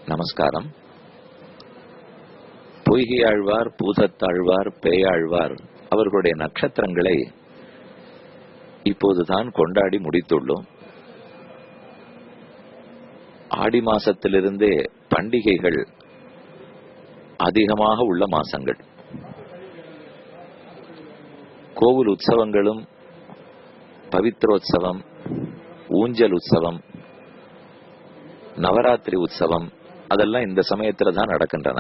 நமஸ்காரம். பொய்கையாழ்வார், பூதத்தாழ்வார், பேயாழ்வார் அவர்களுடைய நட்சத்திரங்களை இப்போதுதான் கொண்டாடி முடித்துள்ளோம். ஆடி மாசத்திலிருந்தே பண்டிகைகள் அதிகமாக உள்ள மாசங்கள். கோவில் உற்சவங்களும், பவித்ரோத்சவம், ஊஞ்சல் உற்சவம், நவராத்திரி உற்சவம் அதெல்லாம் இந்த சமயத்துல தான் நடக்கின்றன.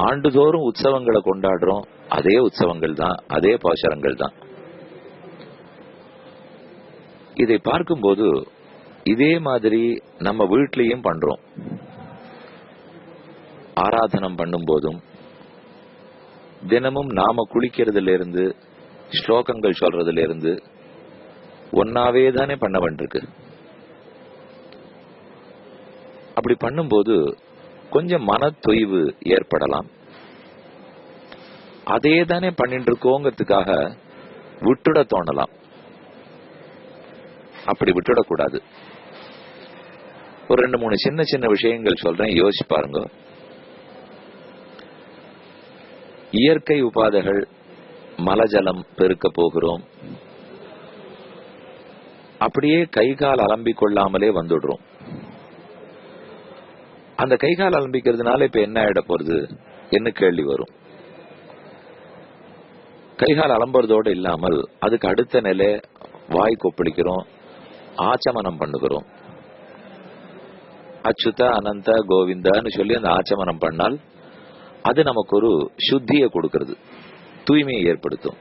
ஆண்டுதோறும் உற்சவங்களை கொண்டாடுறோம். அதே உற்சவங்கள் தான், அதே பாசுரங்கள் தான். இதை பார்க்கும்போது இதே மாதிரி நம்ம வீட்லயும் பண்றோம். ஆராதனம் பண்ணும் போதும் தினமும் நாம குளிக்கிறதுல இருந்து ஸ்லோகங்கள் சொல்றதுல இருந்து ஒன்னாவே தானே பண்ண வேண்டியிருக்கு. அப்படி பண்ணும்போது கொஞ்சம் மன தொய்வு ஏற்படலாம். அதே தானே பண்ணிட்டு இருக்கோங்கிறதுக்காக விட்டுட தோணலாம். அப்படி விட்டுடக்கூடாது. ஒரு 2-3 சின்ன சின்ன விஷயங்கள் சொல்றேன், யோசிச்சு பாருங்க. இயற்கை உபாதைகள், மலஜலம் பெருக்க போகிறோம், அப்படியே கை கால் அலம்பிக் கொள்ளாமலே வந்துடுறோம். அந்த கை கால் அலம்பிக்கிறதுனால இப்ப என்ன ஆயிட போறது என்ன கேள்வி வரும். கைகால் அலம்புறதோடு இல்லாமல் அதுக்கு அடுத்த நிலை வாய் கொப்பளிக்கிறோம், ஆச்சமனம் பண்ணுகிறோம். அச்சுத அனந்த கோவிந்தான்னு சொல்லி அந்த ஆச்சமனம் பண்ணால் அது நமக்கு ஒரு சுத்தியை கொடுக்கிறது, தூய்மையை ஏற்படுத்தும்.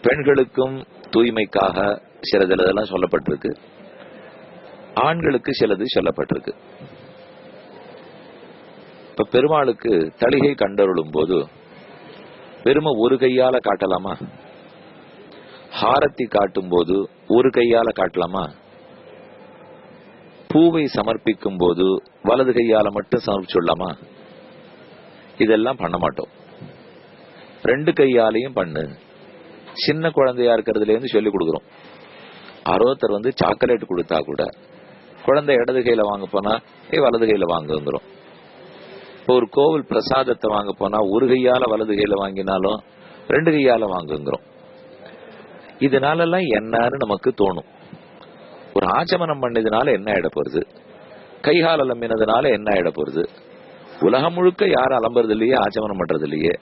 பெண்களுக்கும் தூய்மைக்காக சிலதெல்லாம் சொல்லப்பட்டிருக்கு, ஆண்களுக்கு சிலது சொல்லப்பட்டிருக்கு. இப்ப பெருமாளுக்கு தளிகை கண்டருளும் போது பெருமை ஒரு கையால காட்டலாமா? ஹாரத்தி காட்டும் போது ஒரு கையால காட்டலாமா? பூவை சமர்ப்பிக்கும் போது வலது கையால மட்டும் சமர்ப்பிச்சுடலாமா? இதெல்லாம் பண்ண மாட்டோம். 2 கையாலையும் பண்ணு. சின்ன குழந்தையா இருக்கிறதுல இருந்து சொல்லி கொடுக்குறோம். ஒருத்தர் சாக்லேட் கொடுத்தா கூட குழந்தை இடது கையில வாங்க போனா வலது கையில வாங்குங்கிறோம். இப்போ ஒரு கோவில் பிரசாதத்தை வாங்க போனா ஒரு கையால வலது கையில வாங்கினாலும் 2 கையால வாங்குங்கிறோம். இதனாலெல்லாம் என்னன்னு நமக்கு தோணும். ஒரு ஆச்சமனம் பண்ணதுனால என்ன ஆயிட போறது, கைகால் அலம்பினதுனால என்ன ஆயிட போறது? உலகம் முழுக்க யாரும் அலம்புறது இல்லையே, ஆச்சமனம் பண்றது இல்லையே,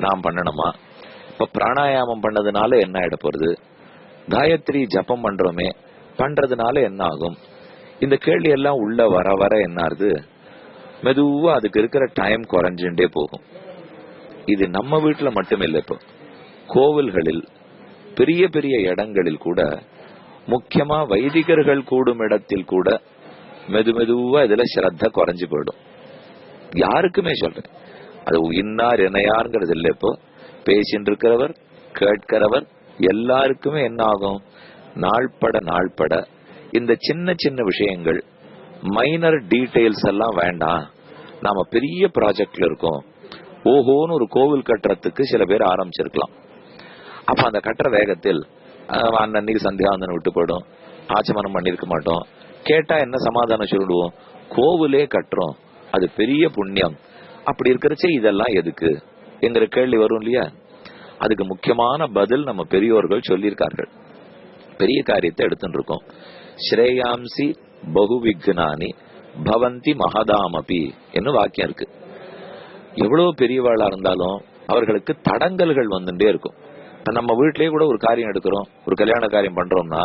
நாம் பண்ணணுமா? இப்ப பிராணாயாமம் பண்ணதுனால என்ன ஆயிட போறது? காயத்ரி ஜபம் பண்றோமே, பண்றதுனால என்ன ஆகும்? இந்த கேள்வி எல்லாம் உள்ள வர வர என்ன ஆகுது, மெதுவா அதுக்கு இருக்கிற டைம் குறைஞ்சுட்டே போகும். இது நம்ம வீட்டுல மட்டும் இல்லை, இப்போ கோவில்களில் பெரிய பெரிய இடங்களில் கூட, முக்கியமா வைதிகர்கள் கூடும் இடத்தில் கூட மெதுவா இதுல ஸ்ரத்த குறைஞ்சு போயிடும். யாருக்குமே சொல்றேன், அது இன்னார் என்னையாருங்கிறது இல்லை. இப்போ பேசிட்டு இருக்கிறவர், கேட்கிறவர் எல்லாருக்குமே என்ன ஆகும், நாள்பட இந்த சின்ன சின்ன விஷயங்கள், மைனர் டீடைல்ஸ் எல்லாம் வேண்டாம், நாம பெரிய ப்ராஜெக்ட்ல இருக்கோம், ஓஹோன்னு ஒரு கோவில் கட்டுறதுக்கு சில பேர் ஆரம்பிச்சிருக்கலாம். அப்ப அந்த கட்டுற வேகத்தில் அன்னைக்கு சந்தியாவந்தனம் விட்டு போயிடும், ஆச்சமனம் பண்ணிருக்க மாட்டோம். கேட்டா என்ன சமாதானம் சொல்லிடுவோம், கோவிலே கட்டுறோம், அது பெரிய புண்ணியம். அப்படி இருக்கிறச்சே இதெல்லாம் எதுக்கு என்கிற கேள்வி வரும் இல்லையா? அதுக்கு முக்கியமான பதில் நம்ம பெரியோர்கள் சொல்லியிருக்கார்கள். பெரிய காரியத்தை எடுத்துட்டு இருக்கோம். ஸ்ரேயாம்சி பகு விக்னானி பவந்தி மகதாமபி என்ன வாக்கியம் இருக்கு. எவ்வளவு பெரியவாளா இருந்தாலும் அவர்களுக்கு தடங்கல்கள் வந்துட்டே இருக்கும். நம்ம வீட்லயே கூட ஒரு காரியம் எடுக்கிறோம், ஒரு கல்யாண காரியம் பண்றோம்னா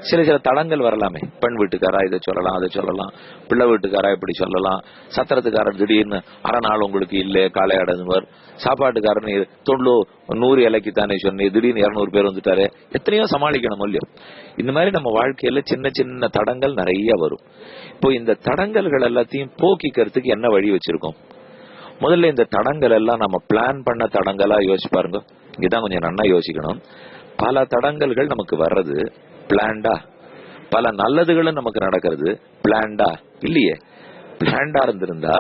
சில தடங்கள் வரலாமே. பெண் வீட்டுக்காரா இதை சொல்லலாம், அதை சொல்லலாம், பிள்ளை வீட்டுக்காரா இப்படி சொல்லலாம், சத்திரத்துக்காரர் திடீர்னு அரை நாள் உங்களுக்கு இல்லை காலை அடங்குவர், சாப்பாட்டுக்காரன் 90-100 இலைக்கு தானே சொன்னேன், திடீர்னு 200 பேர் வந்துட்டாரு, எத்தனையோ சமாளிக்கணும் இல்லையோ. இந்த மாதிரி நம்ம வாழ்க்கையில சின்ன சின்ன தடங்கள் நிறைய வரும். இப்போ இந்த தடங்கல்கள் எல்லாத்தையும் போக்கிக்கிறதுக்கு என்ன வழி வச்சிருக்கோம்? முதல்ல இந்த தடங்கள் எல்லாம் நம்ம பிளான் பண்ண தடங்களா யோசிச்சு பாருங்க. இங்கதான் கொஞ்சம் நன்னா யோசிக்கணும். பல தடங்கல்கள் நமக்கு வர்றது பிளான்டா, பல நல்லதுகளும் நமக்கு நடக்கிறது பிளான்டா இல்லையே. பிளான்டா இருந்திருந்தா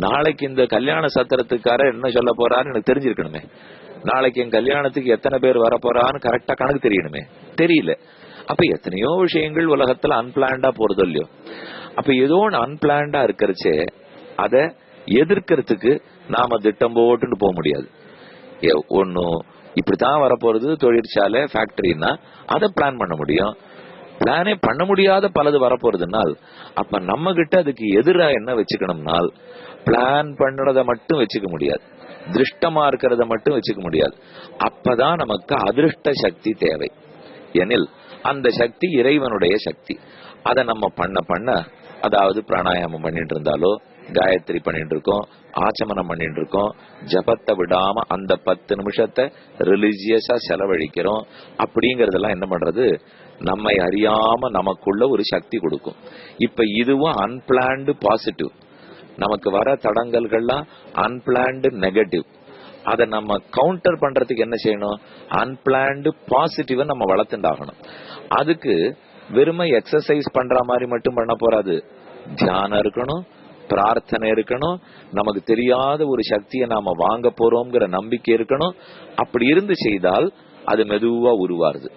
நாளைக்கு இந்த கல்யாண சத்திரத்துக்கார என்ன சொல்ல போறான்னு எனக்கு தெரிஞ்சிருக்கணுமே. நாளைக்கு என் கல்யாணத்துக்கு எத்தனை பேர் வர போறான்னு கரெக்டா கணக்கு தெரியணுமே. தெரியல. அப்ப எத்தனையோ விஷயங்கள் உலகத்துல அன்பிளான்டா போறது இல்லையோ. அப்ப ஏதோ ஒன்று அன்பிளான்டா இருக்கிறச்சே அதை எதிர்க்கிறதுக்கு நாம திட்டம் போட்டுன்னு போக முடியாது. ஒன்னும் இப்படித்தான் வரப்போறது, தொழிற்சாலை ஃபேக்டரின்னா அதை பிளான் பண்ண முடியும். பிளானே பண்ண முடியாத பலது வரப்போறதுனால் அப்ப நம்ம கிட்ட அதுக்கு எதிரா என்ன வச்சுக்கணும்னால் பிளான் பண்றத மட்டும் வச்சுக்க முடியாது, திருஷ்டமா இருக்கிறத மட்டும் வச்சுக்க முடியாது. அப்பதான் நமக்கு அதிருஷ்ட சக்தி தேவை. எனில் அந்த சக்தி இறைவனுடைய சக்தி. அதை நம்ம பண்ண பண்ண, அதாவது பிராணாயாமம் பண்ணிட்டு இருந்தாலோ, காயத்ரி பண்ணிட்டு இருக்கோம், ஆச்சமனம் பண்ணிட்டு இருக்கோம், ஜபத்தை விடாம அந்த 10 நிமிஷத்தை ரிலிஜியஸா செலவழிக்கிறோம். அப்படிங்கறதெல்லாம் என்ன பண்றது, நம்மை அறியாம நமக்குள்ள ஒரு சக்தி கொடுக்கும். இப்ப இதுவும் அன்பிளான்டு பாசிட்டிவ். நமக்கு வர தடங்கல்கள்லாம் அன்பிளான்டு நெகட்டிவ். அதை நம்ம கவுண்டர் பண்றதுக்கு என்ன செய்யணும், அன்பிளான்டு பாசிட்டிவ நம்ம வளர்த்துண்டாகணும். அதுக்கு வெறுமை எக்ஸசைஸ் பண்ற மாதிரி மட்டும் பண்ண போறாது. தியானம் இருக்கணும், பிரார்த்தனை இருக்கணும், நமக்கு தெரியாத ஒரு சக்தியை நாம வாங்க போறோம்ங்கிற நம்பிக்கை இருக்கணும். அப்படி இருந்து செய்தால் அது மெதுவா உருவாருது.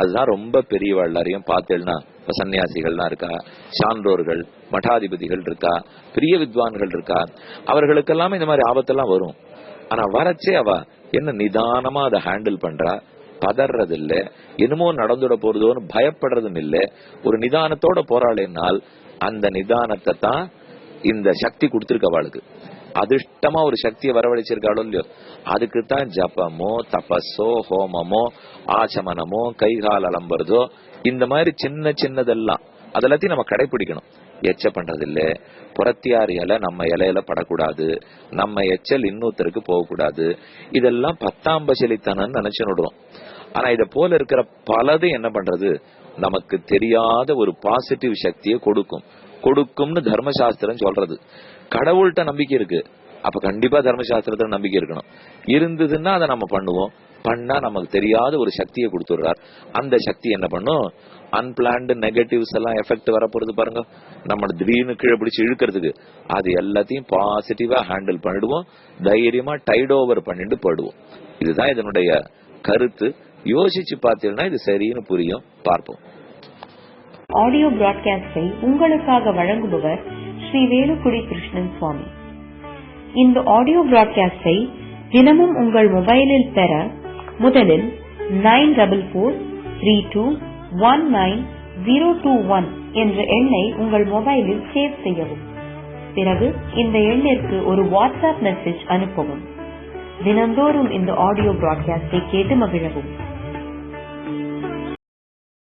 அதுதான் ரொம்ப பெரிய எல்லாரையும் பார்த்தேன்னா, இப்ப சன்னியாசிகள்லாம் இருக்கா, சான்றோர்கள் மடாதிபதிகள் இருக்கா, பெரிய வித்வான்கள் இருக்கா, அவர்களுக்கெல்லாமே இந்த மாதிரி ஆபத்தெல்லாம் வரும். ஆனா வரச்சே அவ என்ன நிதானமா அதை ஹேண்டில் பண்றா, பதறது இல்ல, என்னமோ நடந்துட போறதோன்னு பயப்படுறதும் இல்ல, ஒரு நிதானத்தோட போராளினால் அந்த நிதானத்தை தான் இந்த சக்தி கொடுத்திருக்க அவளுக்கு. அதிர்ஷ்டமா ஒரு சக்தியை வரவழைச்சிருக்காளோ இல்லையோ, அதுக்குத்தான் ஜபமோ தபஸோ ஹோமமோ ஆச்சமனமோ கைகால் அலம்புறதோ இந்த மாதிரி சின்ன சின்னதெல்லாம் அதெல்லாத்தையும் நம்ம கடைபிடிக்கணும். எச்ச பண்றது இல்ல, புறத்தியார் இலை நம்ம இலையில படக்கூடாது, நம்ம எச்சல் இன்னொருத்தருக்கு போகக்கூடாது. இதெல்லாம் 10ஆம் பசலித்தனன்னு நினைச்சு விடுறோம். ஆனா இத போல இருக்கிற பலது என்ன பண்றது, நமக்கு தெரியாத ஒரு பாசிட்டிவ் சக்தியை கொடுக்கும்னு தர்மசாஸ்திரம் சொல்றது. கடவுள்கிட்ட நம்பிக்கை இருக்கு, அப்ப கண்டிப்பா தர்மசாஸ்திரத்துல நம்பிக்கை இருக்கணும். இருந்ததுன்னா அதை நம்ம பண்ணுவோம், பண்ணா நமக்கு தெரியாத ஒரு சக்தியை கொடுத்துடுறார். அந்த சக்தி என்ன பண்ணும், அன்பிளான்டு நெகட்டிவ்ஸ் எல்லாம் எஃபெக்ட் வரப்போறது பாருங்க, நம்ம திடீர்னு கீழே பிடிச்சி இழுக்கிறதுக்கு, அது எல்லாத்தையும் பாசிட்டிவா ஹேண்டில் பண்ணிடுவோம், தைரியமா டைட் ஓவர் பண்ணிட்டு போயிடுவோம். இதுதான் இதனுடைய கருத்து. யோசிச்சு பார்த்தீங்கன்னா இது சரின்னு புரியும். பார்ப்போம். ஆடியோ பிராட்காஸ்டை உங்களுக்காக வழங்குபவர் ஸ்ரீ வேலுக்குடி கிருஷ்ணன் சுவாமி. இந்த ஆடியோ பிராட்காஸ்டை தினமும் உங்கள் மொபைலில் பெற முதலில் 9443219021 என்ற எண்ணை உங்கள் மொபைலில் சேவ் செய்யவும். பிறகு இந்த எண்ணிற்கு ஒரு வாட்ஸ்அப் மெசேஜ் அனுப்பவும். தினந்தோறும் இந்த ஆடியோ பிராட்காஸ்டை கேட்டு மகிழவும்.